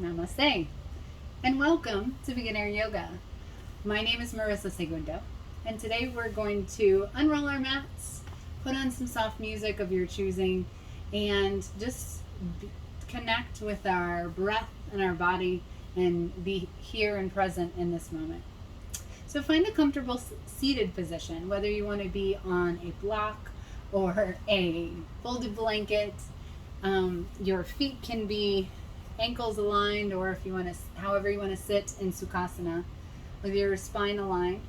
Namaste, and welcome to Beginner Yoga. My name is Marissa Segundo, and today we're going to unroll our mats, put on some soft music of your choosing, and just connect with our breath and our body and be here and present in this moment. So find a comfortable seated position, whether you want to be on a block or a folded blanket. Your feet can be ankles aligned, or if you want to, however you want to sit in Sukhasana with your spine aligned.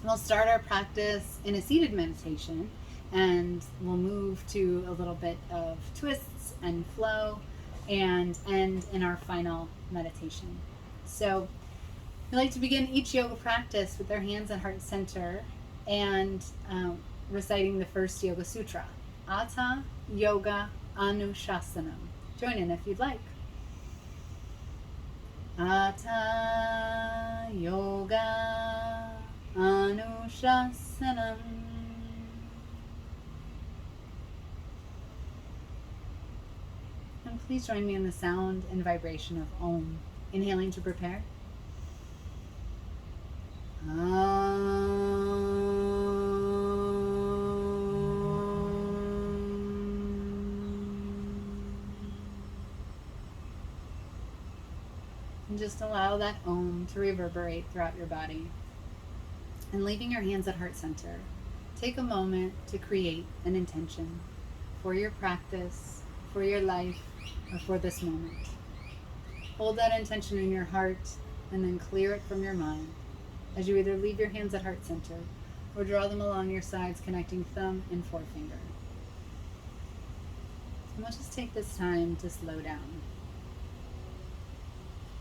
We'll start our practice in a seated meditation, and we'll move to a little bit of twists and flow and end in our final meditation. So we like to begin each yoga practice with our hands at heart center and reciting the first Yoga Sutra, Atha Yoga Anushasanam. Join in if you'd like. Atha Yoga Anushasanam. And please join me in the sound and vibration of Om. Inhaling to prepare. And just allow that Om to reverberate throughout your body. And leaving your hands at heart center, take a moment to create an intention for your practice, for your life, or for this moment. Hold that intention in your heart and then clear it from your mind as you either leave your hands at heart center or draw them along your sides, connecting thumb and forefinger. And we'll just take this time to slow down.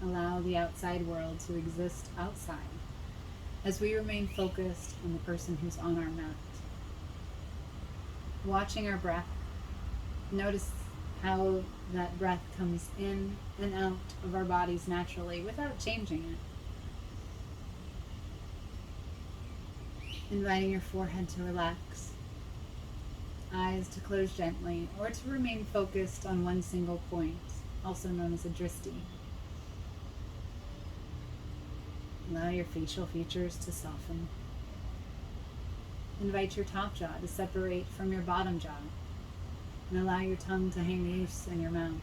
Allow the outside world to exist outside as we remain focused on the person who's on our mat. Watching our breath, notice how that breath comes in and out of our bodies naturally without changing it. Inviting your forehead to relax, eyes to close gently, or to remain focused on one single point, also known as a drishti. Allow your facial features to soften. Invite your top jaw to separate from your bottom jaw, and allow your tongue to hang loose in your mouth.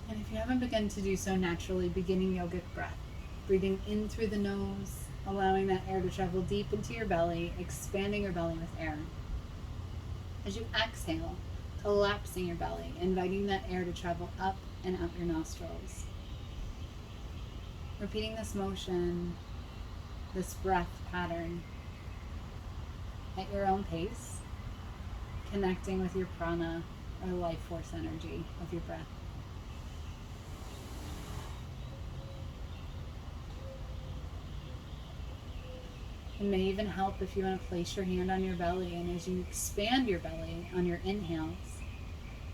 And if you haven't begun to do so naturally, beginning yogic breath. Breathing in through the nose, allowing that air to travel deep into your belly, expanding your belly with air. As you exhale, collapsing your belly, inviting that air to travel up and out your nostrils. Repeating this motion, this breath pattern at your own pace, connecting with your prana or life force energy of your breath. It may even help if you want to place your hand on your belly, and as you expand your belly on your inhales,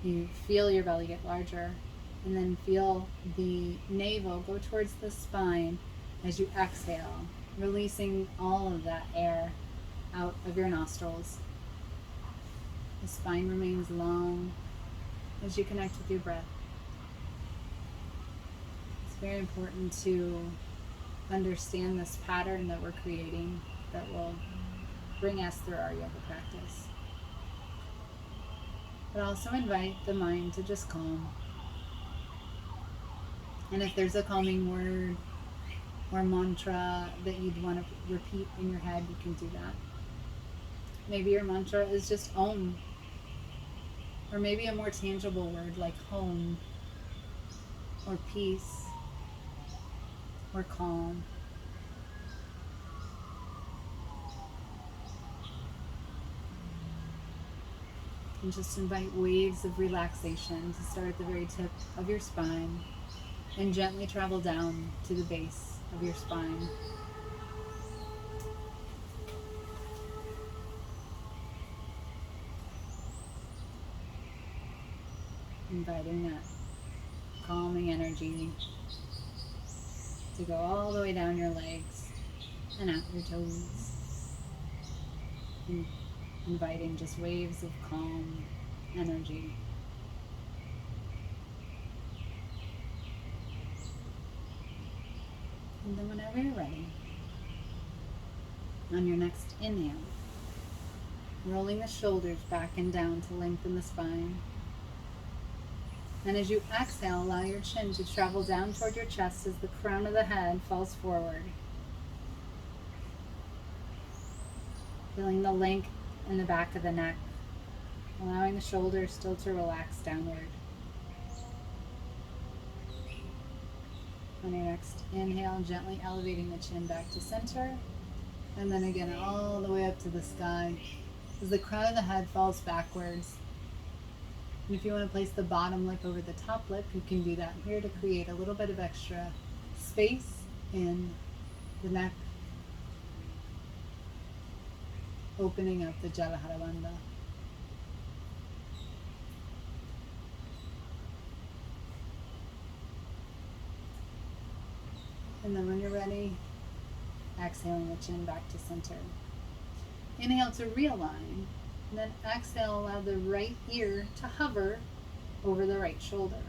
you feel your belly get larger, and then feel the navel go towards the spine as you exhale, releasing all of that air out of your nostrils. The spine remains long as you connect with your breath. It's very important to understand this pattern that we're creating that will bring us through our yoga practice. But also invite the mind to just calm. And if there's a calming word or mantra that you'd want to repeat in your head, you can do that. Maybe your mantra is just Om. Or maybe a more tangible word like home, or peace, or calm. And just invite waves of relaxation to start at the very tip of your spine and gently travel down to the base of your spine. Inviting that calming energy to go all the way down your legs and out your toes. Inviting just waves of calm energy And then whenever you're ready, on your next inhale, rolling the shoulders back and down to lengthen the spine. And as you exhale, allow your chin to travel down toward your chest as the crown of the head falls forward. Feeling the length in the back of the neck, allowing the shoulders still to relax downward. On your next inhale, gently elevating the chin back to center. And then again, all the way up to the sky as the crown of the head falls backwards. And if you want to place the bottom lip over the top lip, you can do that here to create a little bit of extra space in the neck, opening up the Jalahara Bandha. And then when you're ready, exhaling the chin back to center. Inhale to realign, and then exhale, allow the right ear to hover over the right shoulder.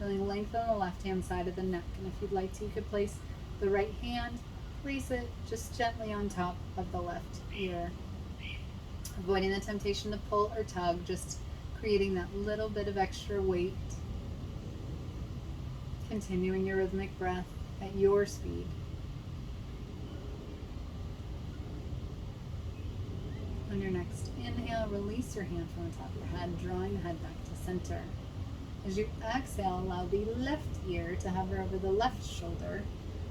Feeling length on the left-hand side of the neck. And if you'd like to, you could place the right hand, place it just gently on top of the left ear. Avoiding the temptation to pull or tug, just creating that little bit of extra weight. Continuing your rhythmic breath at your speed. On your next inhale, release your hand from the top of your head, drawing the head back to center. As you exhale, allow the left ear to hover over the left shoulder.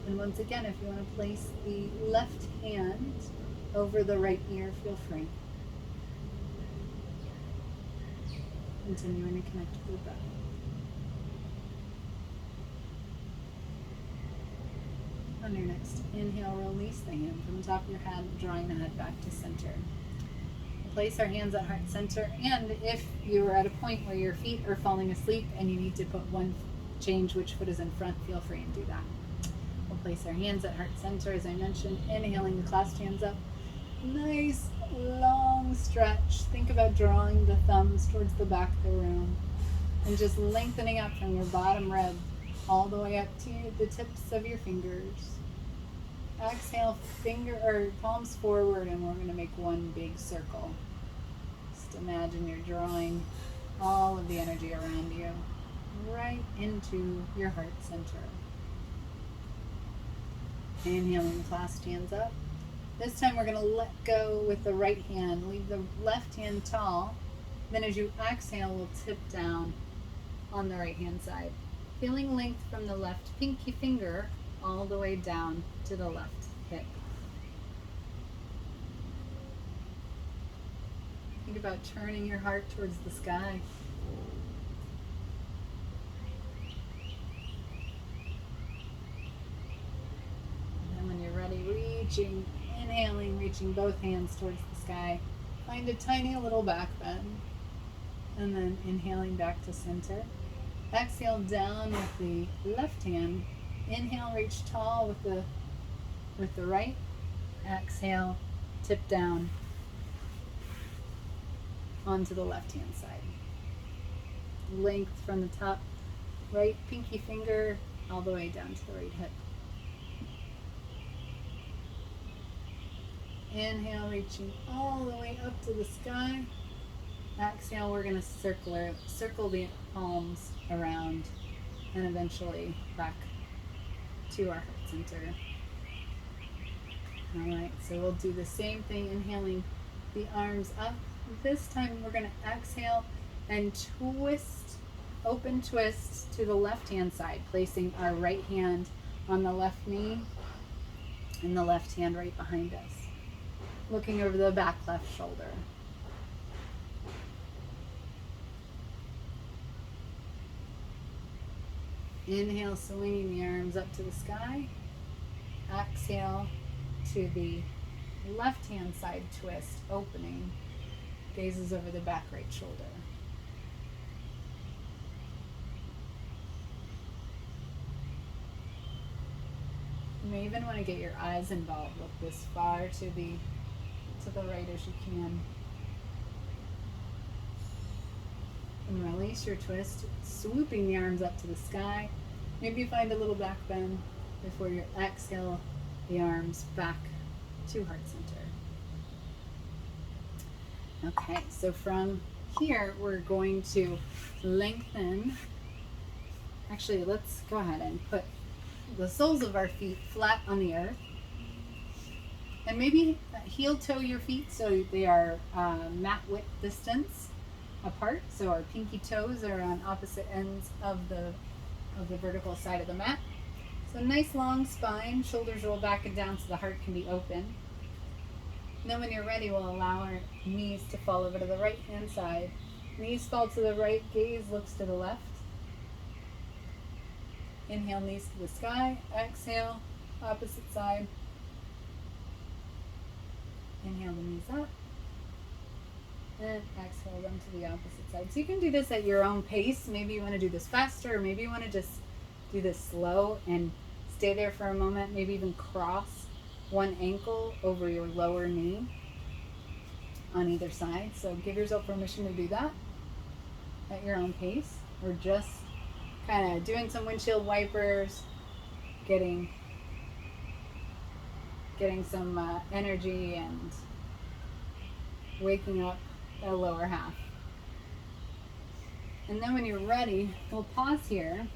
And once again, if you want to place the left hand over the right ear, feel free. Continuing to connect with your breath. On your next inhale, release the hand from the top of your head, drawing the head back to center. Place our hands at heart center, and if you are at a point where your feet are falling asleep and you need to put one change which foot is in front, feel free and do that. We'll place our hands at heart center, as I mentioned, inhaling the clasped hands up. Nice long stretch. Think about drawing the thumbs towards the back of the room and just lengthening up from your bottom rib all the way up to the tips of your fingers. Exhale, palms forward, and we're going to make one big circle. Just imagine you're drawing all of the energy around you right into your heart center. Inhaling, clasped hands up. This time we're going to let go with the right hand. Leave the left hand tall. Then as you exhale, we'll tip down on the right hand side. Feeling length from the left pinky finger all the way down to the left hip. Think about turning your heart towards the sky. And then when you're ready, inhaling, reaching both hands towards the sky. Find a tiny little back bend. And then inhaling back to center. Exhale down with the left hand. Inhale, reach tall with the right. Exhale, tip down onto the left hand side. Length from the top right pinky finger all the way down to the right hip. Inhale, reaching all the way up to the sky. Exhale, we're going to circle the palms around and eventually back to our heart center. Alright, so we'll do the same thing, inhaling the arms up. This time we're going to exhale and twist, open twist to the left hand side, placing our right hand on the left knee and the left hand right behind us. Looking over the back left shoulder. Inhale, swinging the arms up to the sky. Exhale to the left hand side twist, opening, gazes over the back right shoulder. You may even want to get your eyes involved. Look this far to the right as you can. And release your twist, swooping the arms up to the sky. Maybe find a little back bend. before you exhale the arms back to heart center. Okay, so from here we're going to lengthen. Actually, let's go ahead and put the soles of our feet flat on the earth. And maybe heel toe your feet so they are mat width distance apart. So our pinky toes are on opposite ends of the vertical side of the mat. So nice long spine, shoulders roll back and down so the heart can be open. And then when you're ready, we'll allow our knees to fall over to the right hand side. Knees fall to the right, gaze looks to the left. Inhale, knees to the sky. Exhale, opposite side. Inhale the knees up. And exhale them to the opposite side. So you can do this at your own pace. Maybe you want to do this faster, or maybe you want to just do this slow and stay there for a moment. Maybe even cross one ankle over your lower knee on either side. So give yourself permission to do that at your own pace. Or just kind of doing some windshield wipers, getting some energy and waking up the lower half. And then when you're ready, we'll pause here.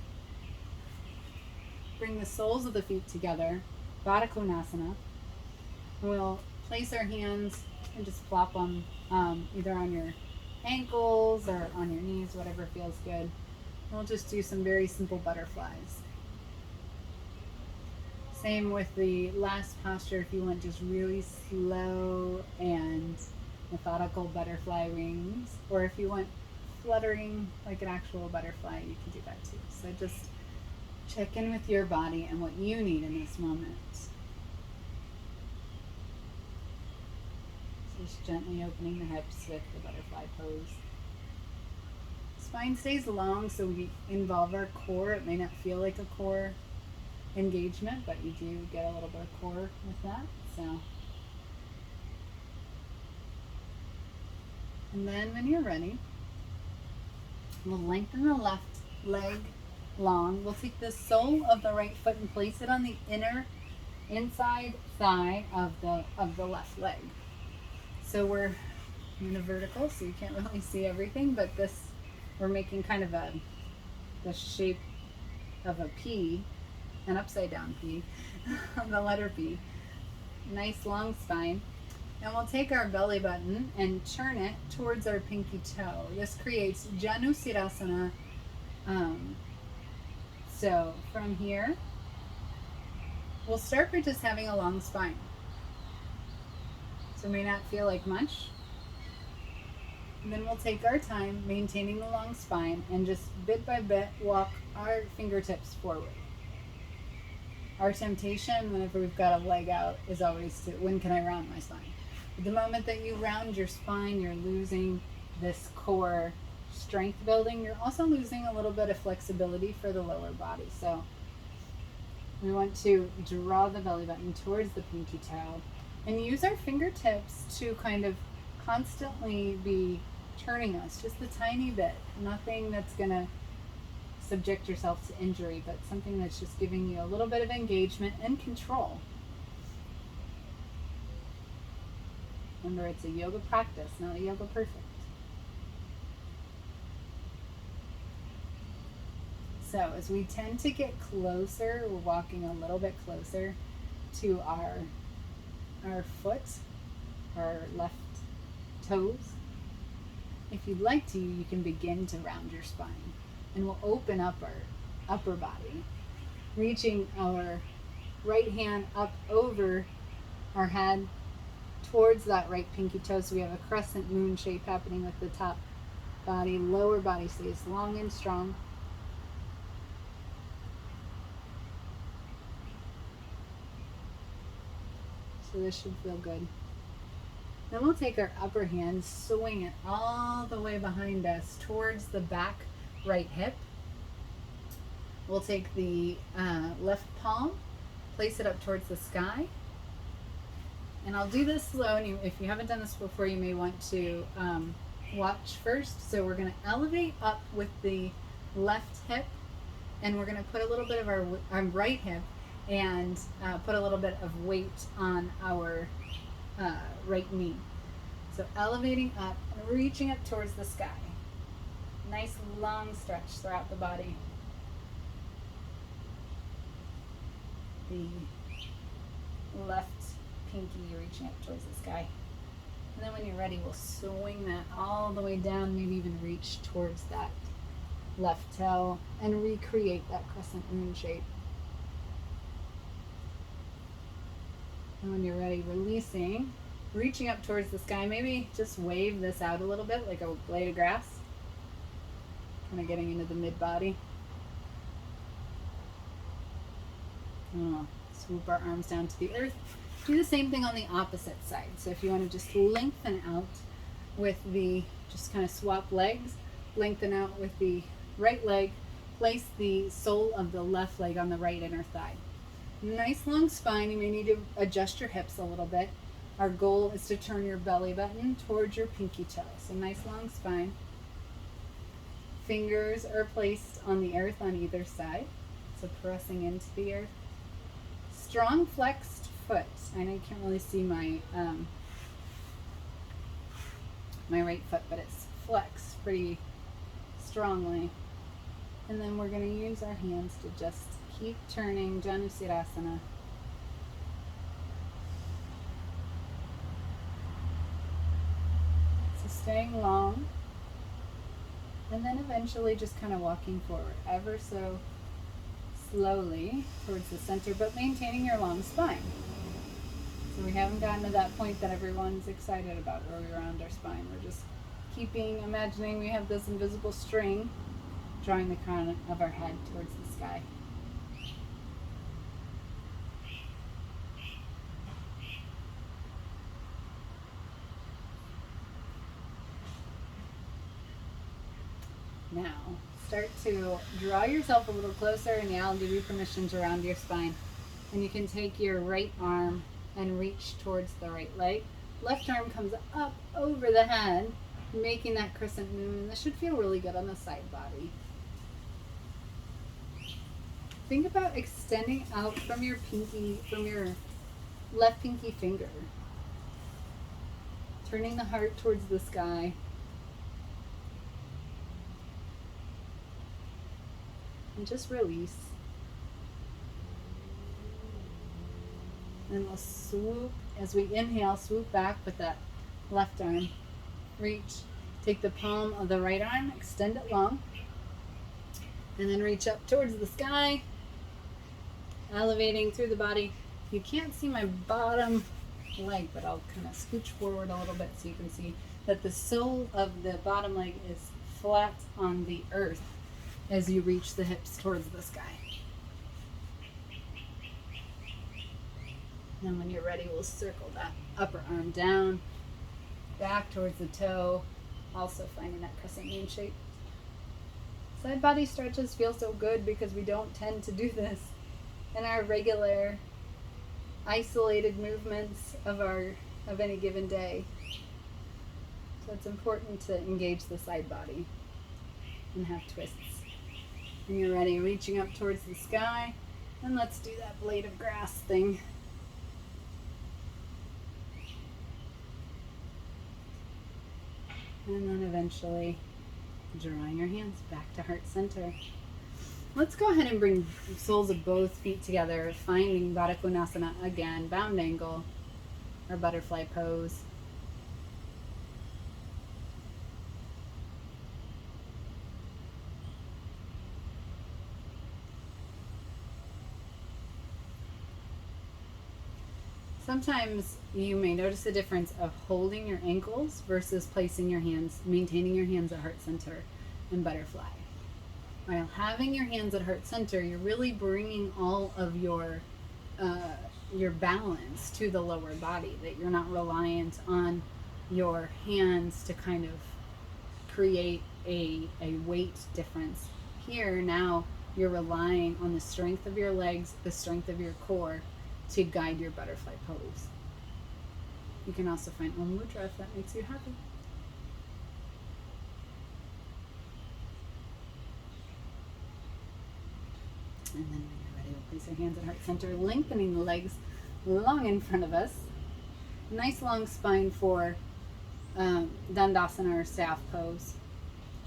Bring the soles of the feet together, Baddha Konasana. We'll place our hands and just plop them either on your ankles or on your knees, whatever feels good. We'll just do some very simple butterflies. Same with the last posture. If you want just really slow and methodical butterfly wings, or if you want fluttering like an actual butterfly, you can do that too. So just check in with your body and what you need in this moment. Just gently opening the hips with the butterfly pose. Spine stays long, so we involve our core. It may not feel like a core engagement, but you do get a little bit of core with that. So, and then when you're ready, we'll lengthen the left leg long. We'll take the sole of the right foot and place it on the inside thigh of the left leg. So we're in a vertical, so you can't really see everything, but this, we're making kind of the shape of a P, an upside down P, the letter P. Nice long spine. And we'll take our belly button and turn it towards our pinky toe. This creates Janu Sirsasana. So from here, we'll start by just having a long spine. So it may not feel like much. And then we'll take our time maintaining the long spine and just bit by bit walk our fingertips forward. Our temptation whenever we've got a leg out is always to, when can I round my spine? But the moment that you round your spine, you're losing this core strength building. You're also losing a little bit of flexibility for the lower body. So we want to draw the belly button towards the pinky toe and use our fingertips to kind of constantly be turning us just a tiny bit. Nothing that's going to subject yourself to injury, but something that's just giving you a little bit of engagement and control. Remember, it's a yoga practice, not a yoga perfect. So as we tend to get closer, we're walking a little bit closer to our foot, our left toes. If you'd like to, you can begin to round your spine. And we'll open up our upper body, reaching our right hand up over our head towards that right pinky toe. So we have a crescent moon shape happening with the top body. Lower body stays long and strong. So this should feel good. Then we'll take our upper hand, swing it all the way behind us towards the back right hip. We'll take the left palm, place it up towards the sky. And I'll do this slow, and if you haven't done this before, you may want to watch first. So we're going to elevate up with the left hip, and we're going to put a little bit of our right hip and put a little bit of weight on our right knee. So elevating up and reaching up towards the sky. Nice long stretch throughout the body. The left pinky reaching up towards the sky. And then when you're ready, we'll swing that all the way down, maybe even reach towards that left toe and recreate that crescent moon shape. And when you're ready, releasing, reaching up towards the sky. Maybe just wave this out a little bit like a blade of grass. Kind of getting into the mid-body. Swoop our arms down to the earth. Do the same thing on the opposite side. So if you want to just lengthen out with the, just kind of swap legs, lengthen out with the right leg, place the sole of the left leg on the right inner thigh. Nice long spine. You may need to adjust your hips a little bit. Our goal is to turn your belly button towards your pinky toe. So nice long spine. Fingers are placed on the earth on either side. So pressing into the earth. Strong flexed foot. I know you can't really see my my right foot, but it's flexed pretty strongly. And then we're going to use our hands to just keep turning Janusirasana. So staying long, and then eventually just kind of walking forward ever so slowly towards the center, but maintaining your long spine. So we haven't gotten to that point that everyone's excited about where we're around our spine. We're just imagining we have this invisible string drawing the crown of our head towards the sky. Now, start to draw yourself a little closer, and yeah, I'll give you permission to round your spine. And you can take your right arm and reach towards the right leg. Left arm comes up over the head, making that crescent moon. This should feel really good on the side body. Think about extending out from your left pinky finger. Turning the heart towards the sky. And just release. And we'll swoop, as we inhale, swoop back with that left arm. Reach, take the palm of the right arm, extend it long, and then reach up towards the sky, elevating through the body. You can't see my bottom leg, but I'll kind of scooch forward a little bit so you can see that the sole of the bottom leg is flat on the earth as you reach the hips towards the sky. And when you're ready, we'll circle that upper arm down, back towards the toe, also finding that crescent moon shape. Side body stretches feel so good because we don't tend to do this in our regular, isolated movements of any given day. So it's important to engage the side body and have twists. When you're ready, reaching up towards the sky, and let's do that blade of grass thing. And then eventually drawing your hands back to heart center. Let's go ahead and bring the soles of both feet together, finding Baddha Konasana again, bound angle, or butterfly pose. Sometimes you may notice the difference of holding your ankles versus placing your hands, maintaining your hands at heart center in butterfly. While having your hands at heart center, you're really bringing all of your balance to the lower body, that you're not reliant on your hands to kind of create a weight difference. Here now you're relying on the strength of your legs, the strength of your core, to guide your butterfly pose. You can also find Om Mudra if that makes you happy. And then when you're ready, we'll Place our hands at heart center, lengthening the legs long in front of us. Nice long spine for Dandasana or staff pose.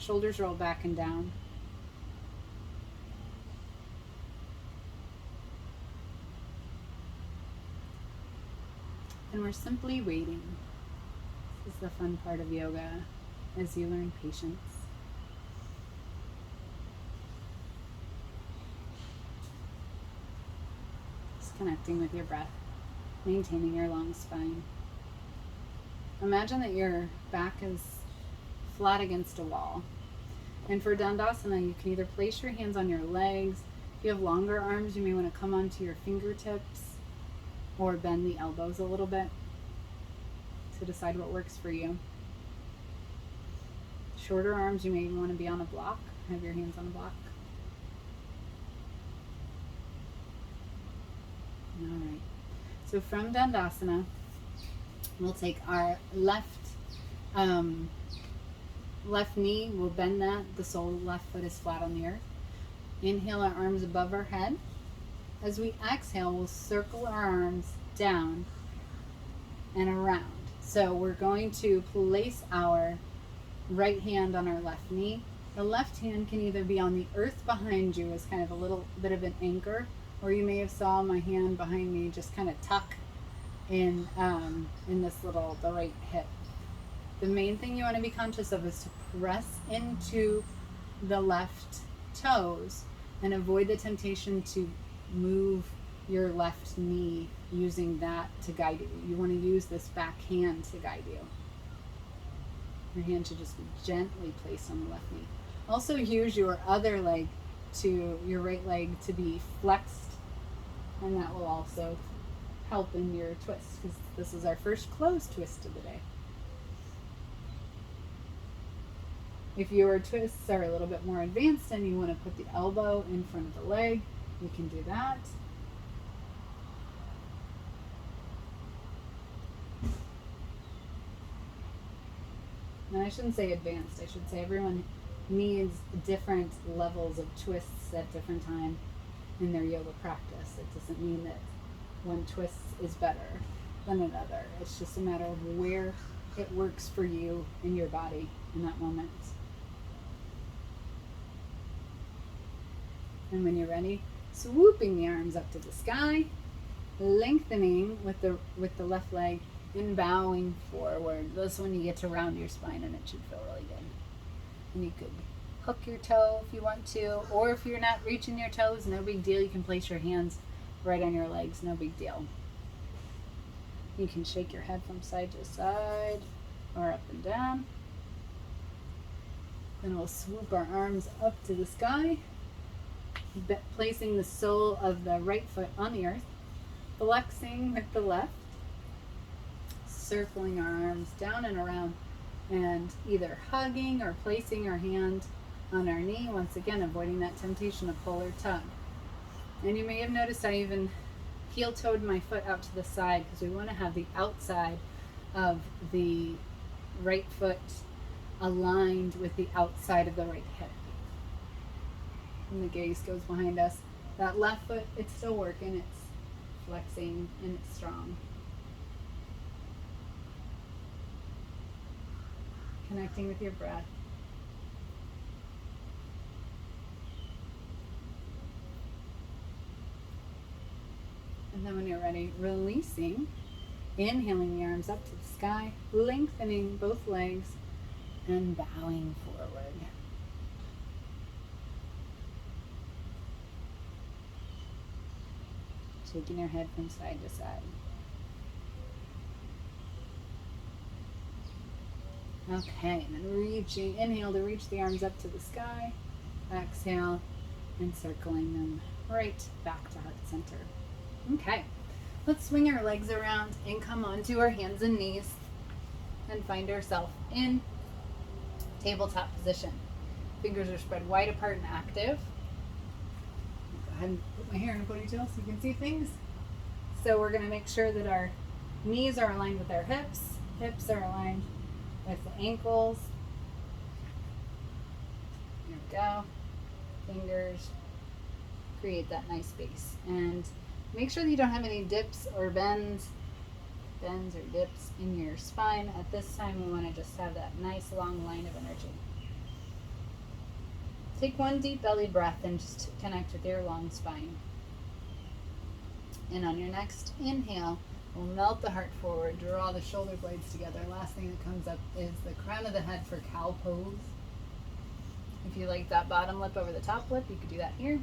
Shoulders roll back and down. And we're simply waiting. This is the fun part of yoga as you learn patience. Just connecting with your breath, maintaining your long spine. Imagine that your back is flat against a wall. And for Dandasana, you can either place your hands on your legs. If you have longer arms, you may want to come onto your fingertips or bend the elbows a little bit to decide what works for you. Shorter arms, you may even want to be on a block. Have your hands on a block. All right. So from Dandasana, we'll take our left knee, we'll bend that. The sole of the left foot is flat on the earth. Inhale our arms above our head. As we exhale, we'll circle our arms down and around. So we're going to place our right hand on our left knee. The left hand can either be on the earth behind you as kind of a little bit of an anchor, or you may have saw my hand behind me just kind of tuck in this little, the right hip. The main thing you want to be conscious of is to press into the left toes and avoid the temptation to move your left knee using that to guide you. You want to use this back hand to guide you. Your hand should just be gently placed on the left knee. Also use your other leg your right leg to be flexed, and that will also help in your twist, because this is our first closed twist of the day. If your twists are a little bit more advanced and you want to put the elbow in front of the leg, you can do that. And I shouldn't say advanced, I should say everyone needs different levels of twists at different times in their yoga practice. It doesn't mean that one twist is better than another. It's just a matter of where it works for you in your body in that moment. And when you're ready, swooping the arms up to the sky, lengthening with the left leg and bowing forward. This one you get to round your spine and it should feel really good. And you could hook your toe if you want to, or if you're not reaching your toes, no big deal. You can place your hands right on your legs, no big deal. You can shake your head from side to side or up and down. Then we'll swoop our arms up to the sky, placing the sole of the right foot on the earth, flexing with the left, circling our arms down and around, and either hugging or placing our hand on our knee, once again avoiding that temptation of pull or tug. And you may have noticed I even heel-toed my foot out to the side, because we want to have the outside of the right foot aligned with the outside of the right hip. And the gaze goes behind us. That left foot, it's still working, it's flexing and it's strong. Connecting with your breath. And then when you're ready, releasing, inhaling the arms up to the sky, lengthening both legs, and bowing forward. Shaking your head from side to side. Okay, and then reaching, inhale to reach the arms up to the sky, exhale, and circling them right back to heart center. Okay, let's swing our legs around and come onto our hands and knees and find ourselves in tabletop position. Fingers are spread wide apart and active. Go ahead and put my hair in a ponytail so you can see things. So we're going to make sure that our knees are aligned with our hips. Hips are aligned with the ankles. There we go. Fingers create that nice base. And make sure that you don't have any dips or bends or dips in your spine. At this time, we want to just have that nice long line of energy. Take one deep belly breath and just connect with your long spine. And on your next inhale, we'll melt the heart forward, draw the shoulder blades together. Last thing that comes up is the crown of the head for cow pose. If you like that bottom lip over the top lip, you could do that here.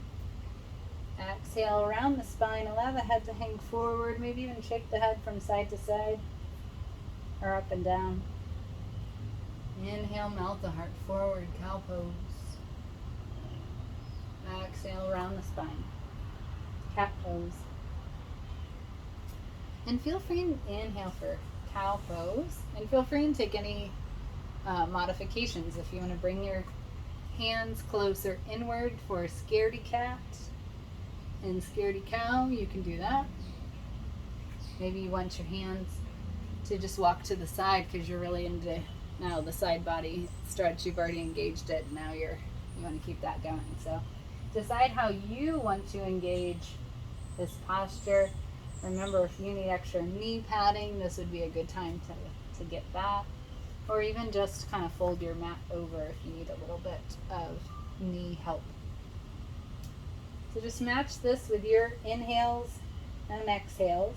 Exhale around the spine, allow the head to hang forward, maybe even shake the head from side to side or up and down. Inhale, melt the heart forward, cow pose. Exhale around the spine, cat pose. And feel free to inhale for cow pose, and feel free to take any modifications. If you want to bring your hands closer inward for scaredy cat and scaredy cow, you can do that. Maybe you want your hands to just walk to the side because you're really into now the side body stretch. You've already engaged it, and now you want to keep that going. So decide how you want to engage this posture. Remember, if you need extra knee padding, this would be a good time to get that. Or even just kind of fold your mat over if you need a little bit of knee help. So just match this with your inhales and exhales.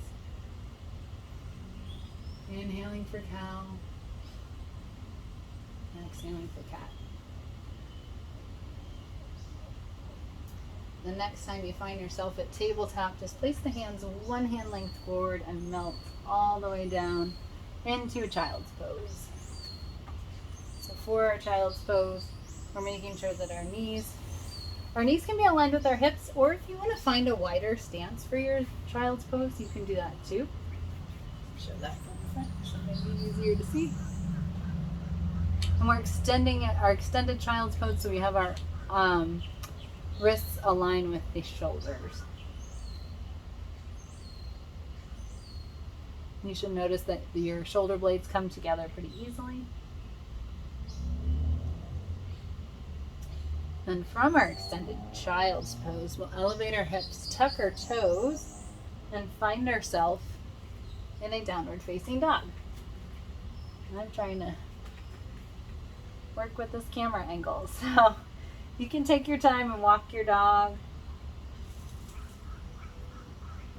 Inhaling for cow, exhaling for cat. The next time you find yourself at tabletop, just place the hands one hand length forward and melt all the way down into a child's pose. So for our child's pose, we're making sure that our knees can be aligned with our hips, or if you want to find a wider stance for your child's pose, you can do that too. Show that from the front, so maybe easier to see. And we're extending our extended child's pose, so we have our wrists align with the shoulders. You should notice that your shoulder blades come together pretty easily. And from our extended child's pose, we'll elevate our hips, tuck our toes, and find ourselves in a downward facing dog. And I'm trying to work with this camera angle, so you can take your time and walk your dog.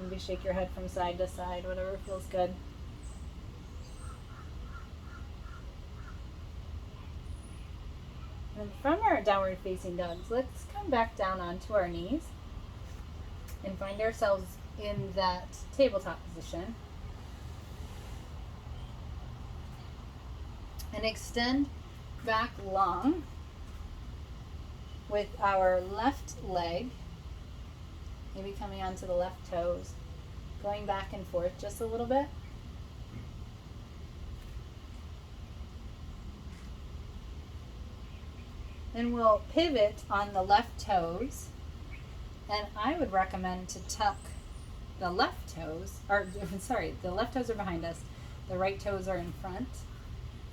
Maybe shake your head from side to side, whatever feels good. And from our downward facing dogs, let's come back down onto our knees and find ourselves in that tabletop position. And extend back long with our left leg, maybe coming onto the left toes, going back and forth just a little bit. Then we'll pivot on the left toes, and I would recommend to tuck the left toes, the left toes are behind us, the right toes are in front.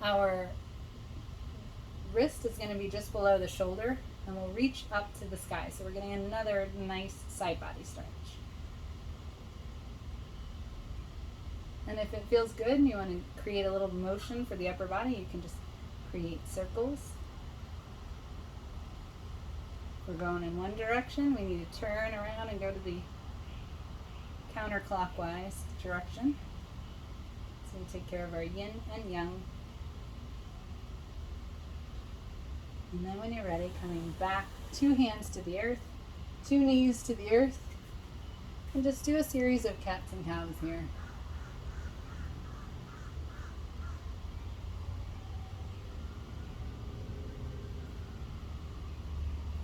Our wrist is going to be just below the shoulder, and we'll reach up to the sky. So we're getting another nice side body stretch. And if it feels good and you want to create a little motion for the upper body, you can just create circles. If we're going in one direction, we need to turn around and go to the counterclockwise direction. So we take care of our yin and yang. And then when you're ready, coming back, 2 hands to the earth, 2 knees to the earth, and just do a series of cats and cows here.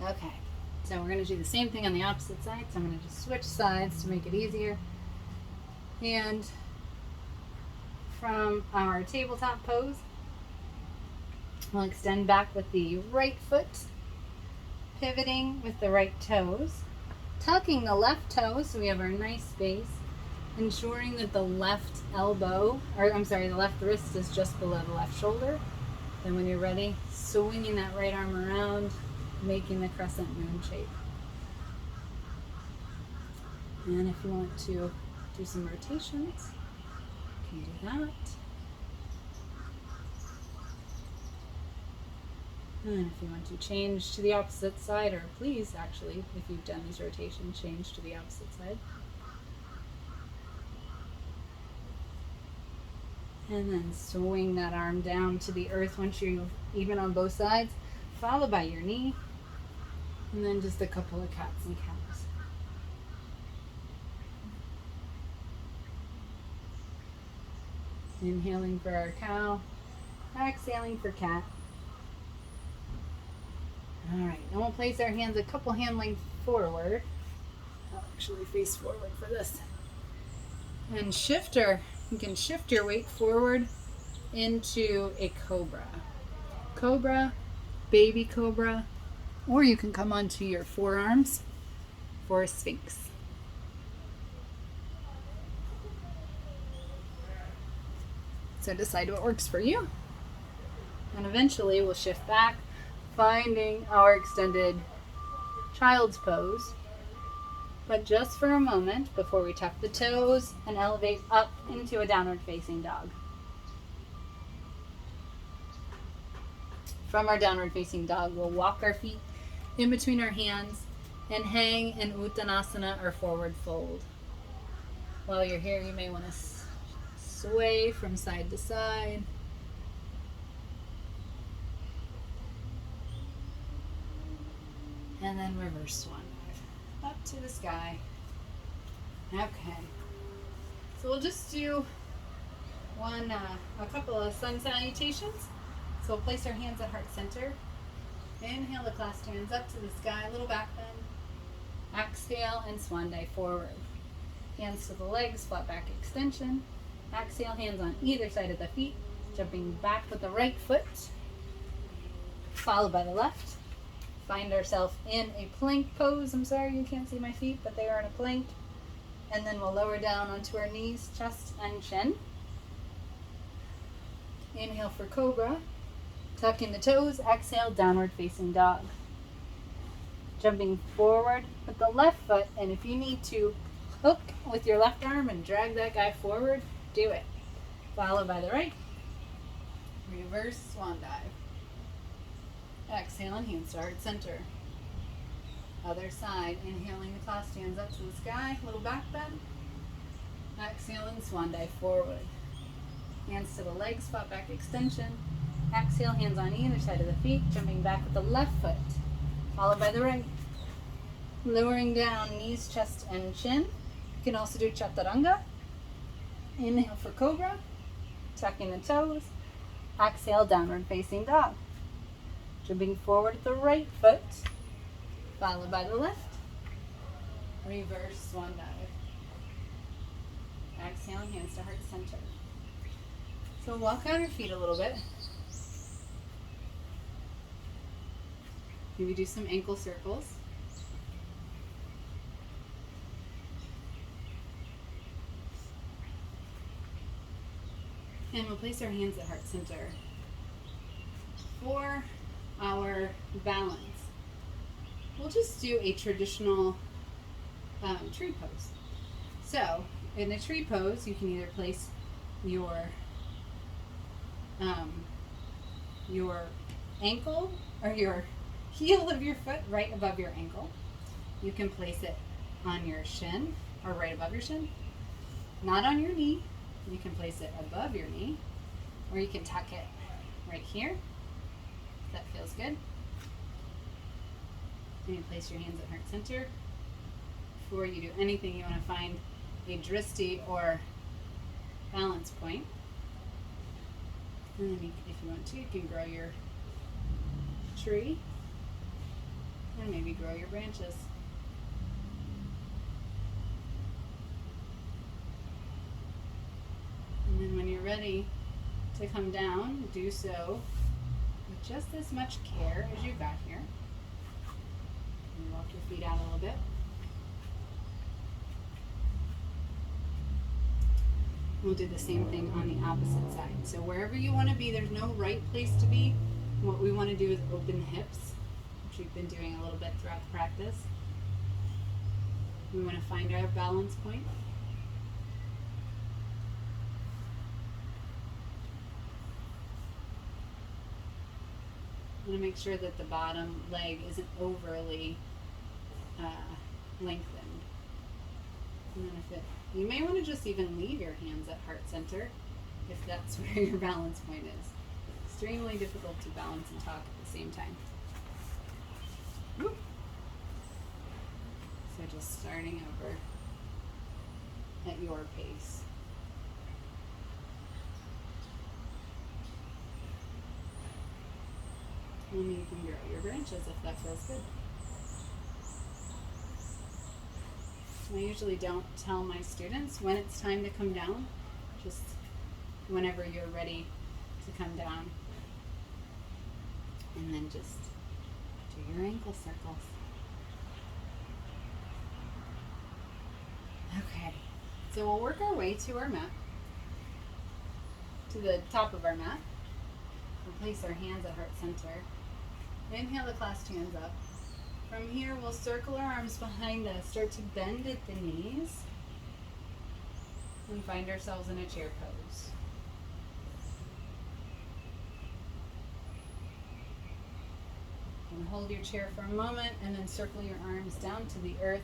Okay, so we're going to do the same thing on the opposite side, so I'm going to just switch sides to make it easier. And from our tabletop pose, we'll extend back with the right foot, pivoting with the right toes, tucking the left toe so we have our nice space, ensuring that the left the left wrist is just below the left shoulder. Then when you're ready, swinging that right arm around, making the crescent moon shape. And if you want to do some rotations, you can do that. And if you want to change to the opposite side, or please actually, if you've done these rotations, change to the opposite side. And then swing that arm down to the earth once you're even on both sides, followed by your knee. And then just a couple of cats and cows. Inhaling for our cow, exhaling for cat. All right, and we'll place our hands a couple hand lengths forward. I'll actually face forward for this. And you can shift your weight forward into a cobra. Cobra, baby cobra, or you can come onto your forearms for a sphinx. So decide what works for you. And eventually we'll shift back, finding our extended child's pose. But just for a moment before we tuck the toes and elevate up into a downward facing dog. From our downward facing dog, we'll walk our feet in between our hands and hang in Uttanasana or forward fold. While you're here, you may want to sway from side to side. And then reverse swan dive up to the sky. Okay. So we'll just do a couple of sun salutations. So we'll place our hands at heart center. Inhale the clasped hands up to the sky, little back bend. Exhale and swan dive forward. Hands to the legs, flat back extension. Exhale, hands on either side of the feet, jumping back with the right foot, followed by the left. Find ourselves in a plank pose. I'm sorry you can't see my feet, but they are in a plank. And then we'll lower down onto our knees, chest, and chin. Inhale for cobra. Tuck in the toes. Exhale, downward facing dog. Jumping forward with the left foot, and if you need to hook with your left arm and drag that guy forward, do it. Followed by the right. Reverse swan dive. Exhale and hands to heart center. Other side. Inhaling the clasped hands up to the sky. Little back bend. Exhale and swan dive forward. Hands to the legs, flat back extension. Exhale, hands on either side of the feet, jumping back with the left foot. Followed by the right. Lowering down, knees, chest, and chin. You can also do chaturanga. Inhale for cobra. Tucking the toes. Exhale, downward facing dog. Jumping forward with the right foot, followed by the left. Reverse swan dive. Exhale, hands to heart center. So walk out your feet a little bit. Maybe do some ankle circles. And we'll place our hands at heart center. For our balance, we'll just do a traditional tree pose. So in a tree pose, you can either place your ankle or your heel of your foot right above your ankle. You can place it on your shin or right above your shin, not on your knee. You can place it above your knee, or you can tuck it right here. That feels good. And you place your hands at heart center. Before you do anything, you want to find a drishti or balance point. And then if you want to, you can grow your tree and maybe grow your branches. And then when you're ready to come down, do so with just as much care as you got here. And walk your feet out a little bit. We'll do the same thing on the opposite side. So wherever you want to be, there's no right place to be. What we want to do is open hips, which we've been doing a little bit throughout the practice. We want to find our balance point. We want to make sure that the bottom leg isn't overly lengthened. And then you may want to just even leave your hands at heart center if that's where your balance point is. Extremely difficult to balance and talk at the same time. Woo. So just starting over at your pace. And you can grow your branches if that feels good. I usually don't tell my students when it's time to come down, just whenever you're ready to come down. And then just do your ankle circles. Okay, so we'll work our way to our mat, to the top of our mat. We'll place our hands at heart center. Inhale the clasped hands up. From here, we'll circle our arms behind us, start to bend at the knees, and find ourselves in a chair pose. And hold your chair for a moment, and then circle your arms down to the earth.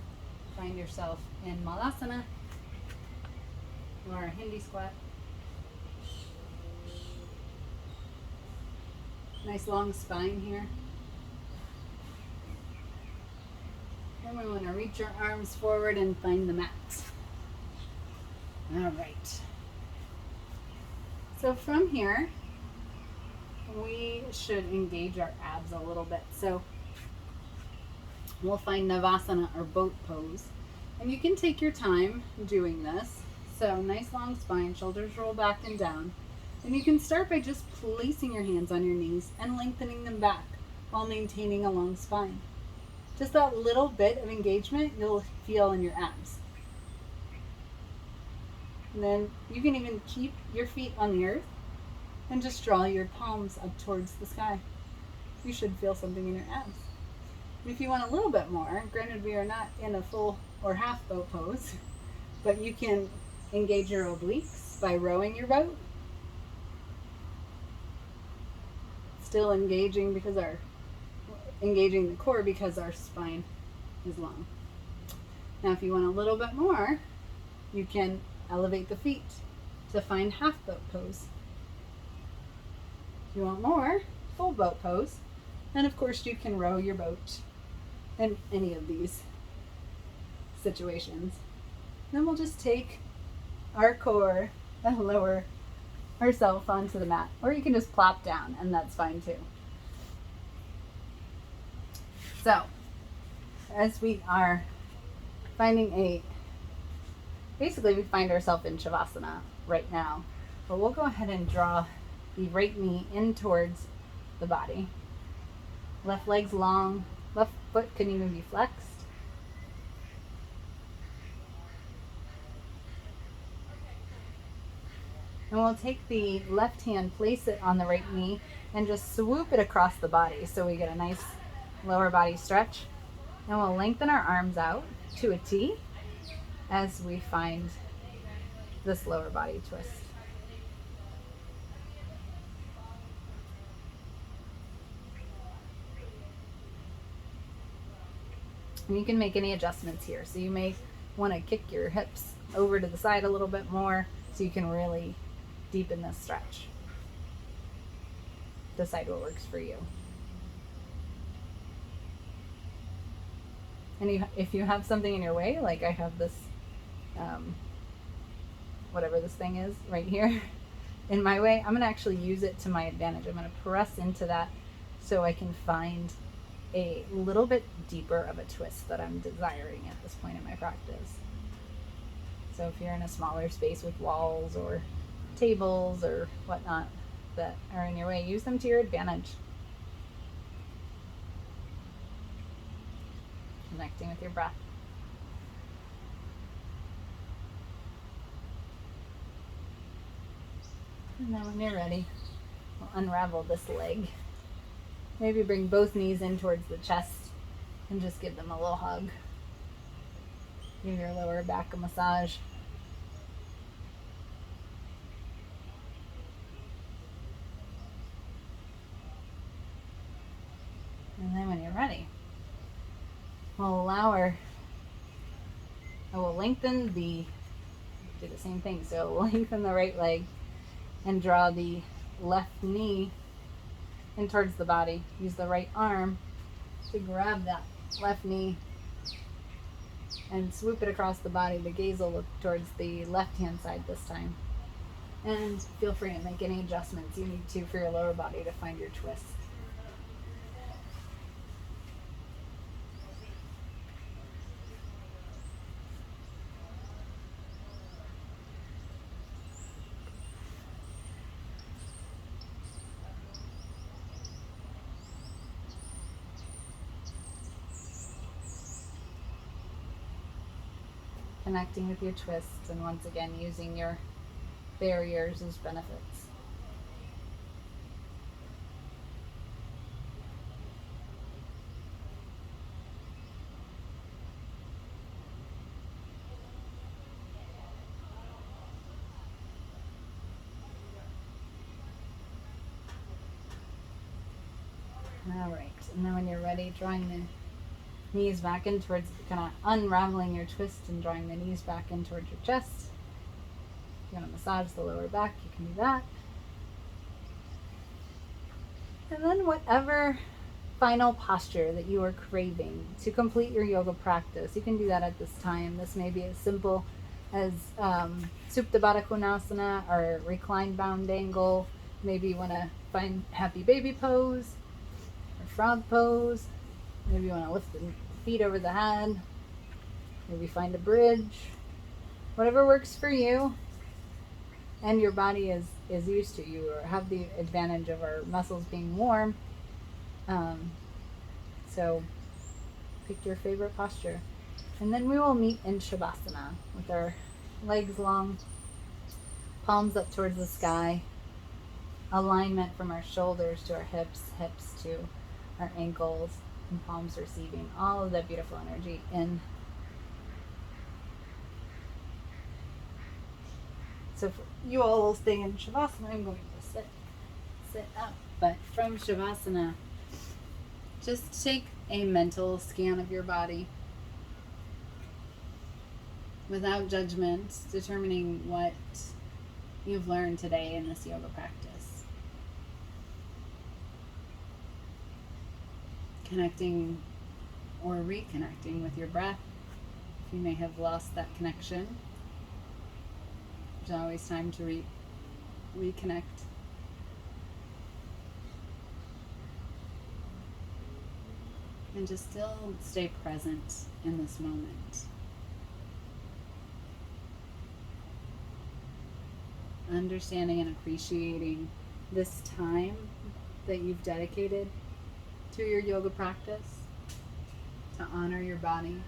Find yourself in Malasana, or a Hindi squat. Nice long spine here. And we want to reach our arms forward and find the mat. All right. So from here, we should engage our abs a little bit. So we'll find Navasana or boat pose. And you can take your time doing this. So nice long spine, shoulders roll back and down. And you can start by just placing your hands on your knees and lengthening them back while maintaining a long spine. Just that little bit of engagement you'll feel in your abs. And then you can even keep your feet on the earth and just draw your palms up towards the sky. You should feel something in your abs. And if you want a little bit more, granted we are not in a full or half boat pose, but you can engage your obliques by rowing your boat. Still engaging the core because our spine is long. Now if you want a little bit more, you can elevate the feet to find half boat pose. If you want more, full boat pose. And of course you can row your boat in any of these situations. Then we'll just take our core and lower ourselves onto the mat, or you can just plop down and that's fine too. So as we are basically we find ourselves in Shavasana right now, but we'll go ahead and draw the right knee in towards the body. Left leg's long, left foot can even be flexed. And we'll take the left hand, place it on the right knee, and just swoop it across the body so we get a nice lower body stretch. And we'll lengthen our arms out to a T as we find this lower body twist. And you can make any adjustments here. So you may want to kick your hips over to the side a little bit more so you can really deepen this stretch. Decide what works for you. And if you have something in your way, like I have this, whatever this thing is right here in my way, I'm going to actually use it to my advantage. I'm going to press into that so I can find a little bit deeper of a twist that I'm desiring at this point in my practice. So if you're in a smaller space with walls or tables or whatnot that are in your way, use them to your advantage. Connecting with your breath. And then when you're ready, we'll unravel this leg. Maybe bring both knees in towards the chest and just give them a little hug. Give your lower back a massage. And then when you're ready, I will lengthen do the same thing. So lengthen the right leg and draw the left knee in towards the body. Use the right arm to grab that left knee and swoop it across the body. The gaze will look towards the left-hand side this time. And feel free to make any adjustments you need to for your lower body to find your twist. Connecting with your twists, and once again using your barriers as benefits. All right, and then when you're ready, drawing the knees back in towards, kind of unraveling your twist and drawing the knees back in towards your chest. If you want to massage the lower back, you can do that. And then whatever final posture that you are craving to complete your yoga practice, you can do that at this time. This may be as simple as Supta Baddha Konasana or reclined bound angle. Maybe you want to find happy baby pose or frog pose. Maybe you want to lift the feet over the head. Maybe find a bridge. Whatever works for you and your body is used to. You have the advantage of our muscles being warm. So pick your favorite posture. And then we will meet in Shavasana with our legs long, palms up towards the sky, alignment from our shoulders to our hips, hips to our ankles, and palms receiving all of that beautiful energy in. So for you all will stay in Shavasana. I'm going to sit up. But from Shavasana, just take a mental scan of your body without judgment, determining what you've learned today in this yoga practice. Connecting or reconnecting with your breath. If you may have lost that connection, there's always time to reconnect. And just still stay present in this moment. Understanding and appreciating this time that you've dedicated to your yoga practice, to honor your body,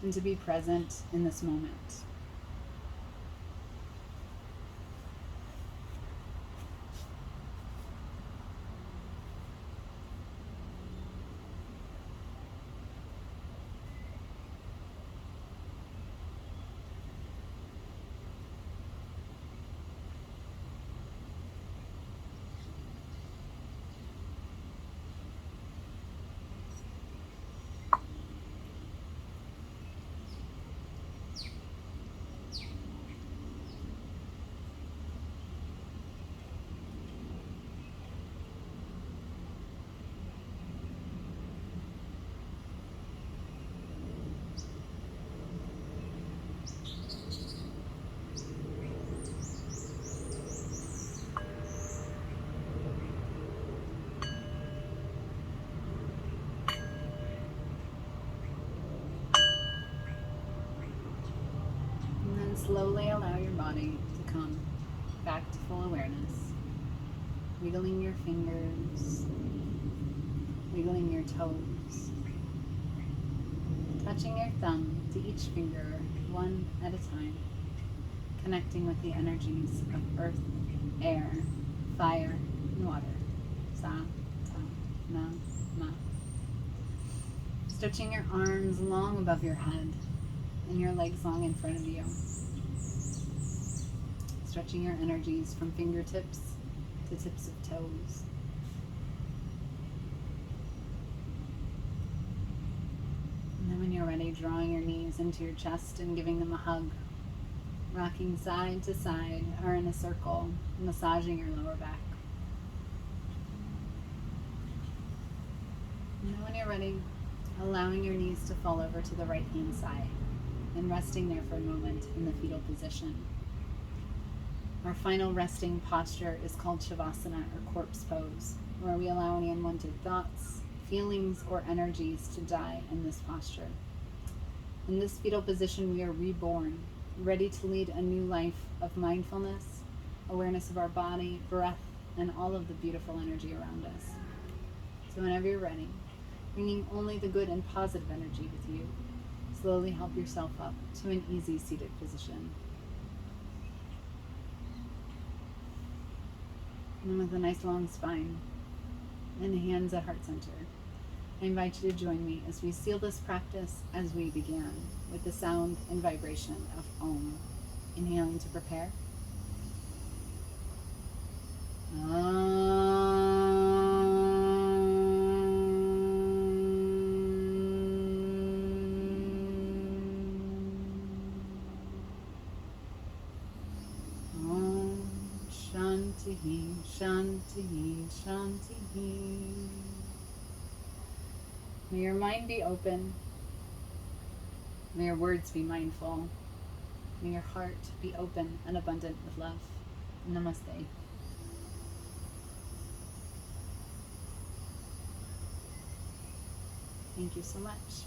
and to be present in this moment. Slowly allow your body to come back to full awareness. Wiggling your fingers, wiggling your toes, touching your thumb to each finger one at a time, connecting with the energies of earth, air, fire, and water. Sa, ta, na, ma. Stretching your arms long above your head and your legs long in front of you. Stretching your energies from fingertips to tips of toes. And then when you're ready, drawing your knees into your chest and giving them a hug. Rocking side to side or in a circle, massaging your lower back. And then when you're ready, allowing your knees to fall over to the right hand side and resting there for a moment in the fetal position. Our final resting posture is called Shavasana, or corpse pose, where we allow any unwanted thoughts, feelings, or energies to die in this posture. In this fetal position, we are reborn, ready to lead a new life of mindfulness, awareness of our body, breath, and all of the beautiful energy around us. So whenever you're ready, bringing only the good and positive energy with you, slowly help yourself up to an easy seated position. And with a nice long spine and hands at heart center, I invite you to join me as we seal this practice as we began with the sound and vibration of Om. Inhaling to prepare. Om Shanti, Shanti, Shanti. May your mind be open. May your words be mindful. May your heart be open and abundant with love. Namaste. Thank you so much.